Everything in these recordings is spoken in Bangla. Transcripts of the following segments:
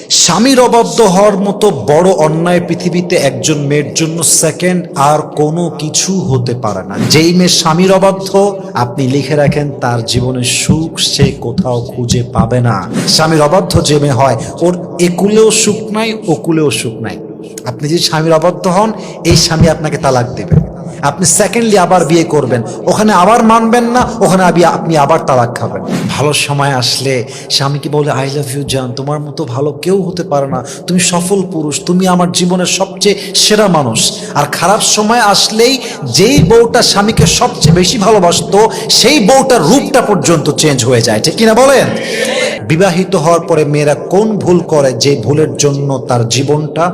স্বামীর অবাধ্য হওয়ার মতো বড় অন্যায় পৃথিবীতে একজন মেয়ের জন্য সেকেন্ড আর কোনো কিছু হতে পারে না। যেই মেয়ে স্বামীর অবাধ্য, আপনি লিখে রাখেন তার জীবনের সুখ সে কোথাও খুঁজে পাবে না। স্বামীর অবাধ্য যে মেয়ে হয়, ওর একুলেও সুখ নাই, ওকুলেও সুখ নাই। আপনি যদি স্বামীর অবাধ্য হন, এই স্বামী আপনাকে তালাক দেবে। আপনি সেকেন্ডলি আবার বিয়ে করবেন, ওখানে আবার মানবেন না, ওখানে আপনি আবার তালাক খাবেন। ভালো সময় আসলে স্বামীকে বলে, আই লাভ ইউ জান, তোমার মতো ভালো কেউ হতে পারে না, তুমি সফল পুরুষ, তুমি আমার জীবনের সবচেয়ে সেরা মানুষ। আর খারাপ সময় আসলেই যেই বউটা স্বামীকে সবচেয়ে বেশি ভালোবাসতো, সেই বউটার রূপটা পর্যন্ত চেঞ্জ হয়ে যায়, ঠিক কিনা বলেন? বিবাহিত হওয়ার পরে মেয়েরা কোন ভুল করে যে ভুলের জন্য তার জীবনটা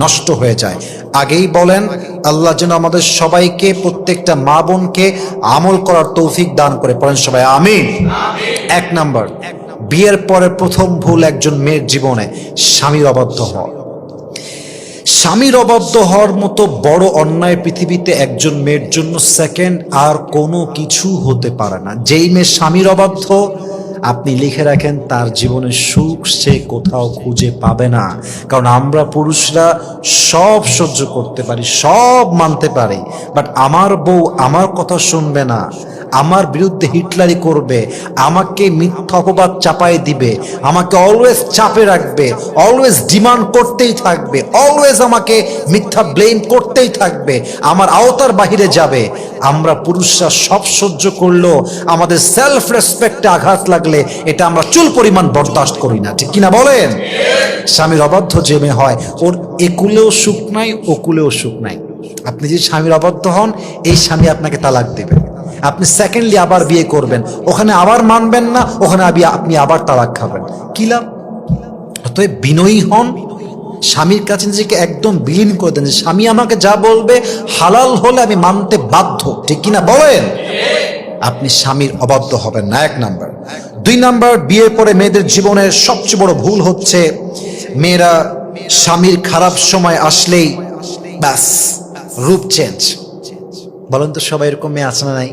নষ্ট হয়ে যায়? আগেই বলেন, আল্লাহ যেন আমাদের সবাইকে, প্রত্যেকটা মা বোনকে আমল করার তৌফিক দান করে। পড়েন সবাই আমিন। এক নাম্বার, বিয়ের পরে প্রথম ভুল একজন মেয়ের জীবনে স্বামীর অবাধ্য হওয়া। স্বামীর অবাধ্য হওয়ার মতো বড় অন্যায় পৃথিবীতে একজন মেয়ের জন্য সেকেন্ড আর কোনো কিছু হতে পারে না। যেই মেয়ে স্বামীর অবাধ্য, আপনি লিখে রাখেন তার জীবনের সুখ সে কোথাও খুঁজে পাবে না। কারণ আমরা পুরুষরা সব সহ্য করতে পারি, সব মানতে পারি, বাট আমার বউ আমার কথা শুনবে না, আমার বিরুদ্ধে হিটলারি করবে, আমাকে মিথ্যা অপবাদ চাপাই দিবে, আমাকে অলওয়েজ চাপে রাখবে, অলওয়েজ ডিমান্ড করতেই থাকবে, অলওয়েজ আমাকে মিথ্যা ব্লেম করতেই থাকবে, আমার আওতার বাহিরে যাবে। আমরা পুরুষরা সব সহ্য করলেও আমাদের সেলফ রেসপেক্টে আঘাত লাগলে এটা আমরা চুল পরিমাণ বরদাস্ত করি না, ঠিক কিনা বলেন? স্বামীর অবাধ্য যে মেয়ে হয়, ওর একুলেও সুখ নাই, ওকুলেও সুখ নাই। আপনি যদি স্বামীর অবাধ্য হন, এই স্বামী আপনাকে তালাক দেবে। আপনি সেকেন্ডলি আবার বিয়ে করবেন, ওখানে আবার মানবেন না, ওখানে আপনি আবার তালাক খাবেন। কি লাভ? অতএব বিনয়ী হন, স্বামীর কাছে নিজেকে একদম বিলীন করে দেন যে স্বামী আমাকে যা বলবে হালাল হলে আমি মানতে বাধ্য, ঠিক কিনা বলেন? আপনি স্বামীর অবাধ্য হবেন না, এক নাম্বার। দুই নাম্বার, বিয়ের পরে মেয়েদের জীবনের সবচেয়ে বড় ভুল হচ্ছে মেয়েরা স্বামীর খারাপ সময় আসলেই ব্যাস রূপ চেঞ্জ। বলেন তো সবাই এরকম মেয়ে আছে না নাই?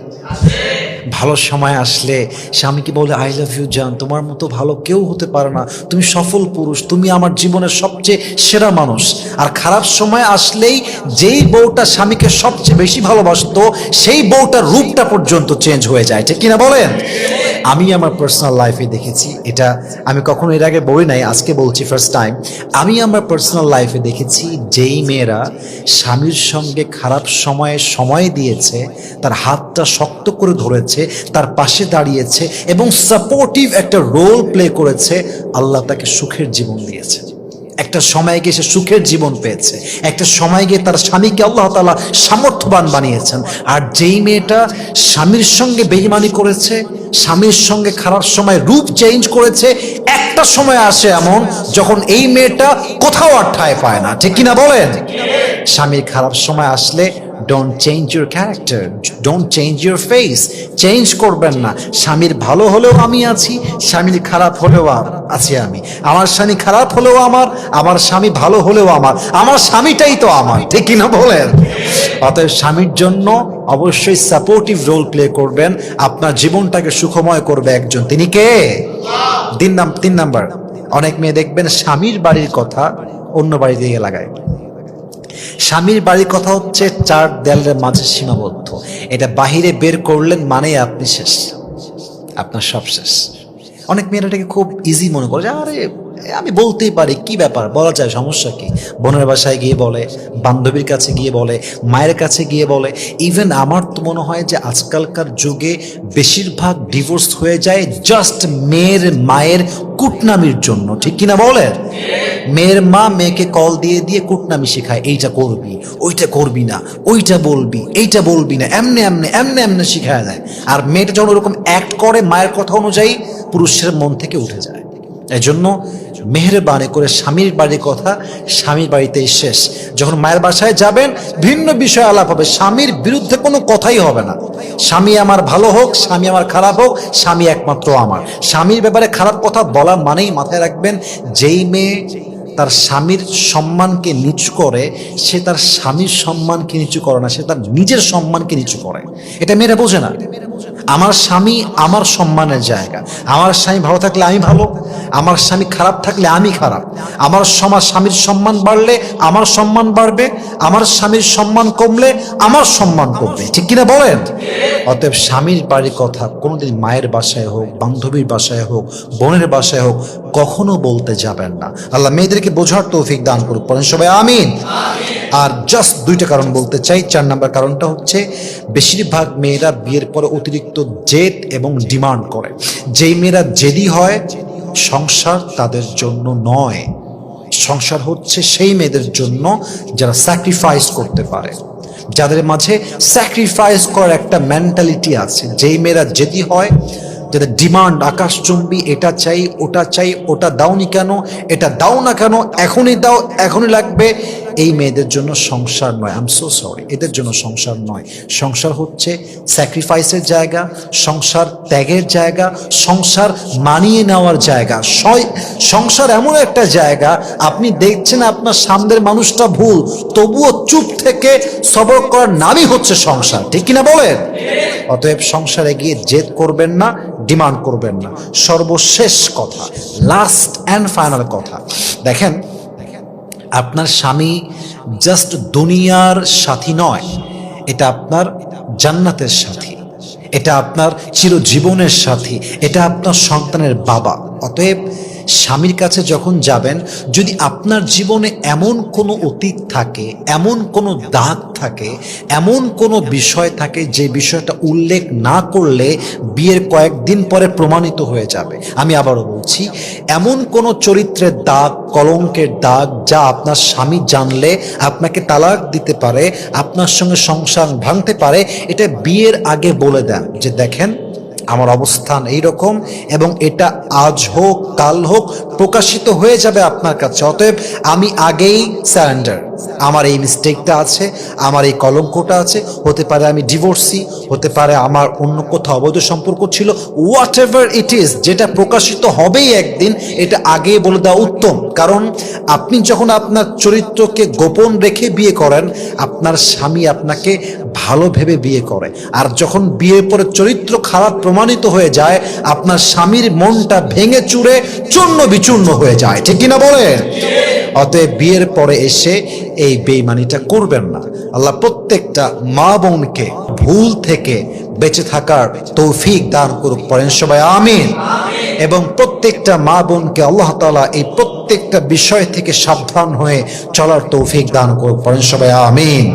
ভালো সময় আসলে স্বামীকে বলে, আই লাভ ইউ জান, তোমার মতো ভালো কেউ হতে পারে না, তুমি সফল পুরুষ, তুমি আমার জীবনের সবচেয়ে সেরা মানুষ। আর খারাপ সময় আসলেই যেই বউটা স্বামীকে সবচেয়ে বেশি ভালোবাসতো, সেই বউটার রূপটা পর্যন্ত চেঞ্জ হয়ে যায়, ঠিক কিনা বলেন? আমি আমার পার্সোনাল লাইফে দেখেছি, এটা আমি কখনো এর আগে বলি নাই, আজকে বলছি ফার্স্ট টাইম। আমি আমার পার্সোনাল লাইফে দেখেছি যেই মেয়েরা স্বামীর সঙ্গে খারাপ সময় দিয়েছে, তার হাতটা শক্ত করে ধরেছে, তার পাশে দাঁড়িয়েছে এবং সাপোর্টিভ একটা রোল প্লে করেছে, আল্লাহ তাকে সুখের জীবন দিয়েছে। একটা সময় গিয়ে সে সুখের জীবন পেয়েছে, একটা সময় গিয়ে তার স্বামীকে আল্লাহ তাআলা সামর্থ্যবান বানিয়েছেন। আর যেই মেয়েটা স্বামীর সঙ্গে বেঈমানি করেছে, স্বামীর সঙ্গে খারাপ সময় রূপ চেঞ্জ করেছে, একটা সময় আসে এমন যখন এই মেয়েটা কোথাও আর ঠাঁই পায় না, ঠিক কিনা বলেন? স্বামীর খারাপ সময় আসলে don't change your character, don't change your face, change করবেন না। স্বামীর ভালো হলেও আমি আছি, স্বামীর খারাপ হলেও আছি আমি, আমার স্বামী খারাপ হলেও আমার স্বামী ভালো হলেও আমার স্বামীটাই তো আমার, ঠিক কিনা বলেন? অতএব স্বামীর জন্য অবশ্যই সাপোর্টিভ রোল প্লে করবেন, আপনার জীবনটাকে সুখময় করবে একজন, তিনি কে? তিন নাম্বার, অনেক মেয়ে দেখবেন স্বামীর বাড়ির কথা অন্য বাড়ি দিয়ে লাগায়। স্বামীর বাড়ির কথা হচ্ছে চার দেয়ালের মাঝে সীমাবদ্ধ, এটা বাহিরে বের করলেন মানে আপনি শেষ, আপনার সব শেষ। অনেক মেয়েরা এটাকে খুব ইজি মনে করে যে আরে আমি বলতেই পারি, কি ব্যাপার, বলা যায়, সমস্যা কি? বোনের বাসায় গিয়ে বলে, বান্ধবীর কাছে গিয়ে বলে, মায়ের কাছে গিয়ে বলে। ইভেন আমার তো মনে হয় যে আজকালকার যুগে বেশিরভাগ ডিভোর্স হয়ে যায় জাস্ট মেয়ের মায়ের কুটনামির জন্য, ঠিক কিনা বলেন? মেয়ের মা মেয়েকে কল দিয়ে দিয়ে কুটনামি শেখায়, এইটা করবি, ওইটা করবি না, ওইটা বলবি, এইটা বলবি না, এমনে এমনে এমনে এমনে শিখায় দেয়। আর মেয়েটা যখন ওরকম অ্যাক্ট করে মায়ের কথা অনুযায়ী, পুরুষের মন থেকে উঠে যায়। এই জন্য মেহেরবানি করে স্বামীর বাড়ির কথা স্বামীর বাড়িতেই শেষ। যখন মায়ের বাসায় যাবেন, ভিন্ন বিষয় আলাপ হবে, স্বামীর বিরুদ্ধে কোনো কথাই হবে না। স্বামী আমার ভালো হোক, স্বামী আমার খারাপ হোক, স্বামী একমাত্র আমার। স্বামীর ব্যাপারে খারাপ কথা বলা মানেই মাথায় রাখবেন, যেই মেয়ে তার স্বামীর সম্মানকে নিচু করে, সে তার স্বামীর সম্মানকে নিচু করে না, সে তার নিজের সম্মানকে নিচু করে। এটা মেয়েরা বোঝে না। আমার স্বামী আমার সম্মানের জায়গা। আমার স্বামী ভালো থাকলে আমি ভালো, আমার স্বামী খারাপ থাকলে আমি খারাপ। আমার স্বামীর সম্মান বাড়লে আমার সম্মান বাড়বে, আমার স্বামীর সম্মান কমলে আমার সম্মান কমবে, ঠিক কিনা বলেন? অতএব স্বামীর বাড়ির কথা কোনোদিন মায়ের বাসায় হোক, বান্ধবীর বাসায় হোক, বোনের বাসায় হোক, কখনো বলতে যাবেন না। আল্লাহ মেয়েদেরকে বোঝার তৌফিক দান করুক, পড়েন সবাই আমিন। আর জাস্ট দুইটা কারণ বলতে চাই। 4 নম্বর কারণটা হচ্ছে, বেশিরভাগ মেয়েরা বিয়ের পরে অতিরিক্ত জেদ এবং ডিমান্ড করে। যেই মেয়েরা জেদি হয়, সংসার তাদের জন্য নয়। সংসার হচ্ছে সেই মেয়েদের জন্য যারা স্যাক্রিফাইস করতে পারে, যাদের মাঝে স্যাক্রিফাইস করার একটা মেন্টালিটি আছে। যেই মেয়েরা জেদি হয়, যাদের ডিমান্ড আকাশচুম্বী, এটা চাই, ওটা চাই, ওটা দাওনি কেন, এটা দাও না কেন, এখনই দাও, এখনই লাগবে, এই মেয়েদের জন্য সংসার নয়। আই এম সো সরি, এদের জন্য সংসার নয়। সংসার হচ্ছে স্যাক্রিফাইসের জায়গা, সংসার ত্যাগের জায়গা, সংসার মানিয়ে নেওয়ার জায়গা। সংসার এমন একটা জায়গা, আপনি দেখছেন আপনার সামনের মানুষটা ভুল, তবুও চুপ থেকে সবর করার নামই হচ্ছে সংসার, ঠিক কিনা বলেন? অতএব সংসারে গিয়ে জেদ করবেন না, ডিমান্ড করবেন না। সর্বশেষ কথা, লাস্ট অ্যান্ড ফাইনাল কথা, দেখেন, আপনার স্বামী জাস্ট দুনিয়ার সাথী নয়, এটা আপনার জান্নাতের সাথী, এটা আপনার চিরজীবনের সাথী, এটা আপনার সন্তানের বাবা। অতএব স্বামীর কাছে যখন যাবেন, যদি আপনার জীবনে এমন কোনো অতীত থাকে, এমন কোনো দাগ থাকে, এমন কোনো বিষয় থাকে যে বিষয়টা উল্লেখ না করলে বিয়ের কয়েকদিন পরে প্রমাণিত হয়ে যাবে, আমি আবারও বলছি, এমন কোনো চরিত্রের দাগ, কলঙ্কের দাগ, যা আপনার স্বামী জানলে আপনাকে তালাক দিতে পারে, আপনার সঙ্গে সংসার ভাঙতে পারে, এটা বিয়ের আগে বলে দেন যে দেখেন আমার অবস্থান এইরকম, এবং এটা আজ হোক কাল হোক প্রকাশিত হয়ে যাবে আপনার কাছে। অতএব আমি আগেই স্যারেন্ডার, আমার এই মিস্টেকটা আছে, আমার এই কলঙ্কটা আছে, হতে পারে আমি ডিভোর্সি, হতে পারে আমার অন্য কোথাও অবৈধ সম্পর্ক ছিল, হোয়াট এভার ইট ইজ, যেটা প্রকাশিত হবেই একদিন, এটা আগেই বলে দেওয়া উত্তম। কারণ আপনি যখন আপনার চরিত্রকে গোপন রেখে বিয়ে করেন, আপনার স্বামী আপনাকে ভালো ভেবে বিয়ে করে, আর যখন বিয়ের পরে চরিত্র খারাপ প্রমাণিত হয়ে যায়, আপনার স্বামীর মনটা ভেঙে চুরে চূর্ণ বিচূর্ণ হয়ে যায়, ঠিক কিনা বলেন? অতএব বিয়ের পরে এসে এই বেঈমানিটা করবেন না। আল্লাহ প্রত্যেকটা মা বোনকে ভুল থেকে বেঁচে থাকার তৌফিক দান করুক, পড়েন সবাই আমিন। এবং প্রত্যেকটা মা বোনকে আল্লাহ তাআলা এই প্রত্যেকটা বিষয় থেকে সাবধান হয়ে চলার তৌফিক দান করুক, পড়েন সবাই আমিন।